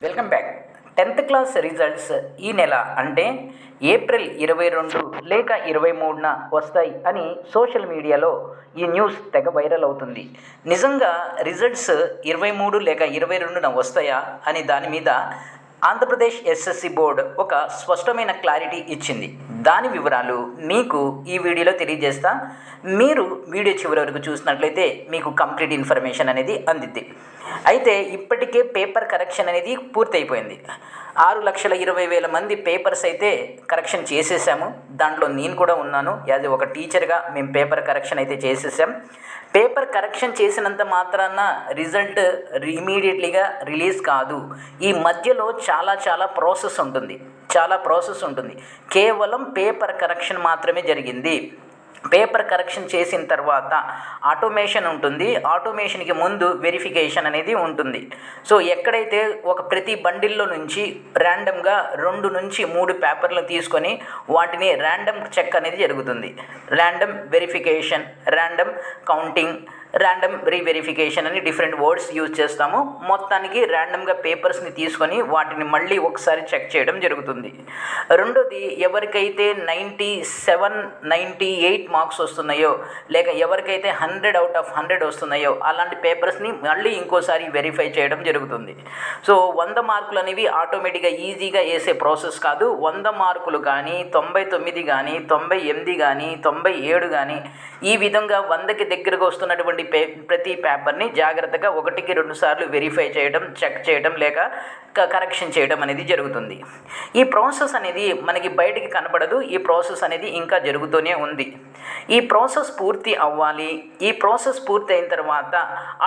Welcome back. 10th class results ఈ నెల అంటే ఏప్రిల్ 22 లేక 23న వస్తాయి అని సోషల్ మీడియాలో ఈ న్యూస్ తెగ వైరల్ అవుతుంది. నిజంగా రిజల్ట్స్ 23 లేక 22న వస్తాయా అని దాని మీద ఆంధ్రప్రదేశ్ ఎస్ఎస్సి బోర్డు ఒక స్పష్టమైన క్లారిటీ ఇచ్చింది. దాని వివరాలు మీకు ఈ వీడియోలో తెలియజేస్తా. మీరు వీడియో చివరి వరకు చూసినట్లయితే మీకు కంప్లీట్ ఇన్ఫర్మేషన్ అనేది అందిద్ది. అయితే ఇప్పటికే పేపర్ కరెక్షన్ అనేది పూర్తయిపోయింది. 6,20,000 మంది పేపర్స్ అయితే కరెక్షన్ చేసేసాము. దాంట్లో నేను కూడా ఉన్నాను. యాజ్ ఒక టీచర్గా మేము పేపర్ కరెక్షన్ అయితే చేసేసాం. పేపర్ కరెక్షన్ చేసినంత మాత్రాన రిజల్ట్ ఇమీడియట్లీగా రిలీజ్ కాదు. ఈ మధ్యలో చాలా ప్రాసెస్ ఉంటుంది. కేవలం పేపర్ కరెక్షన్ మాత్రమే జరిగింది. పేపర్ కరెక్షన్ చేసిన తర్వాత ఆటోమేషన్ ఉంటుంది. ఆటోమేషన్కి ముందు వెరిఫికేషన్ అనేది ఉంటుంది. సో ఎక్కడైతే ఒక ప్రతి బండిల్లో నుంచి ర్యాండమ్గా 2 నుంచి 3 పేపర్లు తీసుకొని వాటిని ర్యాండమ్ చెక్ అనేది జరుగుతుంది. Random verification, random counting, random reverification అని డిఫరెంట్ వర్డ్స్ యూజ్ చేస్తాము. మొత్తానికి ర్యాండమ్గా పేపర్స్ని తీసుకొని వాటిని మళ్ళీ ఒకసారి చెక్ చేయడం జరుగుతుంది. రెండోది, ఎవరికైతే 97, 98 మార్క్స్ వస్తున్నాయో లేక ఎవరికైతే 100 out of 100 వస్తున్నాయో అలాంటి పేపర్స్ని మళ్ళీ ఇంకోసారి వెరిఫై చేయడం జరుగుతుంది. సో 100 మార్కులు అనేవి ఆటోమేటిక్గా ఈజీగా వేసే ప్రాసెస్ కాదు. 100 మార్కులు కానీ 99 కానీ 98 కానీ 97 కానీ ఈ విధంగా 100కి దగ్గరకు వస్తున్నటువంటి ప్రతి పేపర్ని జాగ్రత్తగా 1కి 2 సార్లు వెరిఫై చేయడం, చెక్ చేయడం లేక కరెక్షన్ చేయడం అనేది జరుగుతుంది. ఈ ప్రాసెస్ అనేది మనకి బయటికి కనపడదు. ఈ ప్రాసెస్ అనేది ఇంకా జరుగుతూనే ఉంది. ఈ ప్రాసెస్ పూర్తి అవ్వాలి. ఈ ప్రాసెస్ పూర్తి అయిన తర్వాత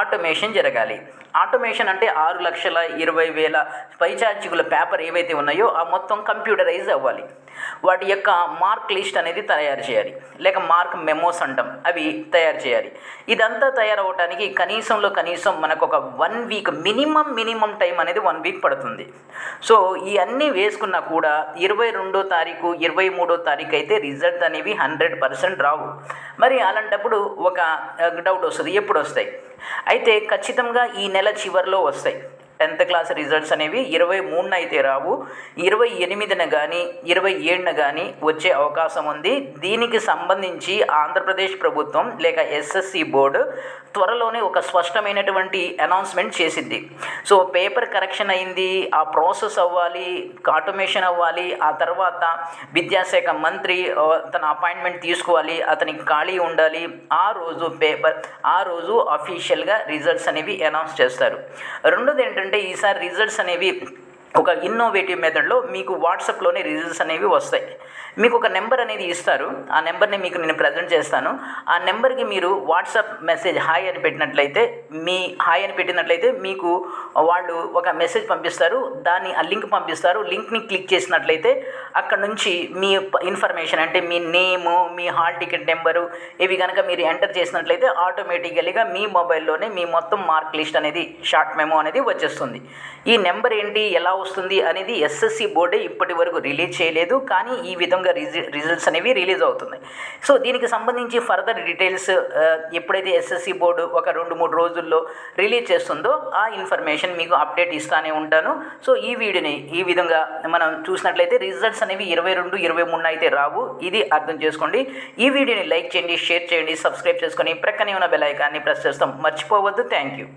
ఆటోమేషన్ జరగాలి. ఆటోమేషన్ అంటే 6,20,000 పైచార్జికుల పేపర్ ఏవైతే ఉన్నాయో ఆ మొత్తం కంప్యూటరైజ్ అవ్వాలి. వాటి యొక్క మార్క్ లిస్ట్ అనేది తయారు చేయాలి, లేక మార్క్ మెమోస్ అంటాం, అవి తయారు చేయాలి. ఇదంతా తయారవడానికి కనీసం మనకు ఒక 1 వీక్ మినిమం టైం అనేది 1 వీక్ పడుతుంది. సో ఈ అన్నీ వేసుకున్నా కూడా 22వ తారీఖు 23వ తారీఖు అయితే రిజల్ట్ అనేవి 100% రావు. మరి అలాంటప్పుడు ఒక డౌట్ వస్తుంది, ఎప్పుడు వస్తాయి? అయితే ఖచ్చితంగా ఈ నెల చివరిలో వస్తాయి. 10th క్లాస్ రిజల్ట్స్ అనేవి 23న అయితే రావు. 28న కానీ 27న కానీ వచ్చే అవకాశం ఉంది. దీనికి సంబంధించి ఆంధ్రప్రదేశ్ ప్రభుత్వం లేక ఎస్ఎస్సి బోర్డు త్వరలోనే ఒక స్పష్టమైనటువంటి అనౌన్స్మెంట్ చేసింది. సో పేపర్ కరెక్షన్ అయింది, ఆ ప్రాసెస్ అవ్వాలి, ఆటోమేషన్ అవ్వాలి. ఆ తర్వాత విద్యాశాఖ మంత్రి తన అపాయింట్మెంట్ తీసుకోవాలి, అతనికి ఖాళీ ఉండాలి. ఆ రోజు అఫీషియల్గా రిజల్ట్స్ అనేవి అనౌన్స్ చేస్తారు. రెండోది ఏంటంటే, ఈసారి రిజల్ట్స్ అనేవి ఒక ఇన్నోవేటివ్ మెథడ్లో మీకు వాట్సాప్లోనే రిజల్ట్స్ అనేవి వస్తాయి. మీకు ఒక నెంబర్ అనేది ఇస్తారు. ఆ నెంబర్ని మీకు నేను ప్రజెంట్ చేస్తాను. ఆ నెంబర్కి మీరు వాట్సాప్ మెసేజ్ హాయ్ అని పెట్టినట్లయితే మీకు వాళ్ళు ఒక మెసేజ్ పంపిస్తారు. ఆ లింక్ పంపిస్తారు. లింక్ని క్లిక్ చేసినట్లయితే అక్కడ నుంచి మీ ఇన్ఫర్మేషన్ అంటే మీ నేము, మీ హాల్ టికెట్ నెంబరు ఇవి కనుక మీరు ఎంటర్ చేసినట్లయితే ఆటోమేటికల్గా మీ మొబైల్లోనే మీ మొత్తం మార్క్ లిస్ట్ అనేది షార్ట్ మెమో అనేది వచ్చేస్తుంది. ఈ నెంబర్ ఏంటి, ఎలా వస్తుంది అనేది ఎస్ఎస్సి బోర్డే ఇప్పటి వరకు రిలీజ్ చేయలేదు. కానీ ఈ విధంగా రిజల్ట్స్ అనేవి రిలీజ్ అవుతున్నాయి. సో దీనికి సంబంధించి ఫర్దర్ డీటెయిల్స్ ఎప్పుడైతే ఎస్ఎస్సి బోర్డు ఒక 2-3 రోజుల్లో రిలీజ్ చేస్తుందో ఆ ఇన్ఫర్మేషన్ మీకు అప్డేట్ ఇస్తూనే ఉంటాను. సో ఈ వీడియోని ఈ విధంగా మనం చూసినట్లయితే రిజల్ట్స్ అనేవి 22, 23 అయితే రావు. ఇది అర్థం చేసుకోండి. ఈ వీడియోని లైక్ చేయండి, షేర్ చేయండి, సబ్స్క్రైబ్ చేసుకొని ప్రక్కనే ఉన్న బెల్ ఐకాన్ని ప్రెస్ చేస్తాం మర్చిపోవద్దు. Thank you.